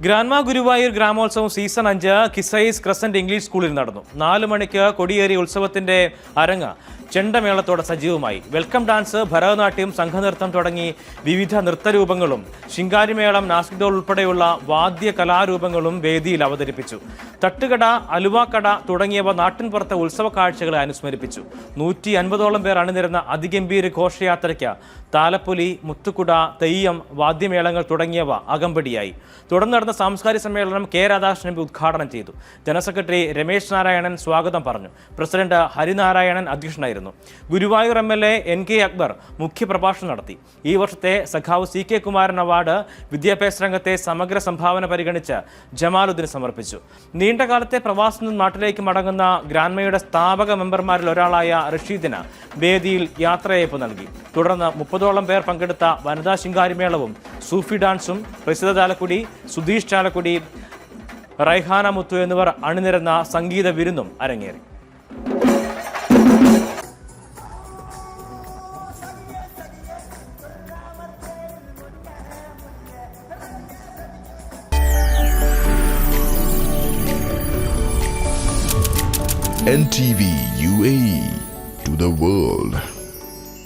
Grandma Guruvayur ഗ്രാമോത്സവം season 5 Qusais crescent English സ്കൂളിൽ നടന്നു. 4 മണിക്ക് കൊടിയേറിയ ഉത്സവത്തിന്റെ അരങ്ങ് ചെണ്ടമേളത്തോടെ സജീവമായി. വെൽക്കം ഡാൻസ്, ഭരതനാട്യം, സംഘനൃത്തം തുടങ്ങി വിവിധ നൃത്തരൂപങ്ങളും ശിങ്കാരിമേളം, നാസിക് ഉൾപ്പെടെയുള്ള വാദ്യ കലാരൂപങ്ങളും വേദിയിൽ അവതരിപ്പിച്ചു. തട്ടുകട, അലുവാക്കട തുടങ്ങിയവ നാട്ടിൻപുറത്തെ ഉത്സവ കാഴ്ചകളെ അനുസ്മരിപ്പിച്ചു. 150ഓളം പേർ അണിനിരുന്ന അതിഗംഭീര ഘോഷയാത്രയ്ക്ക് താലപ്പൊലി, മുത്തുകുട, തെയ്യം, വാദ്യമേളങ്ങൾ തുടങ്ങിയവ അകമ്പടിയായി. തുടർന്ന് നടന്ന സാംസ്കാരിക സമ്മേളനം കെ രാധാകൃഷ്ണൻ ഉദ്ഘാടനം ചെയ്തു. ജനറൽ സെക്രട്ടറി രമേശ് നാരായണൻ സ്വാഗതം പറഞ്ഞു. പ്രസിഡന്റ് ഹരിനാരായണൻ അധ്യക്ഷനായിരുന്നു. ഗുരുവായൂർ MLA NK അക്ബർ മുഖ്യപ്രഭാഷണം നടത്തി. ഈ വർഷത്തെ സഖാവ് CK കുമാരൻ അവാർഡ് വിദ്യാഭ്യാസ രംഗത്തെ സമഗ്ര സംഭാവന പരിഗണിച്ച് ജമാലുദ്ദീന് സമർപ്പിച്ചു. നീണ്ടകാലത്തെ പ്രവാസത്തിൽ നിന്ന് നാട്ടിലേക്ക് മടങ്ങുന്ന ഗ്രാൻമയുടെ സ്ഥാപക മെമ്പർമാരിൽ ഒരാളായ റഷീദിന് വേദിയിൽ യാത്രയയപ്പ് നൽകി. തുടർന്ന് 30ഓളം പേർ പങ്കെടുത്ത വനിതാ ശിങ്കാരിമേളവും സൂഫി ഡാൻസും പ്രസിദ്ധ ചാലക്കുടി, സുധീഷ് ചാലക്കുടി, റൈഹാന മുത്തു എന്നിവർ അണിനിരന്ന സംഗീത വിരുന്നും അരങ്ങേറി. NTV UAE to the world.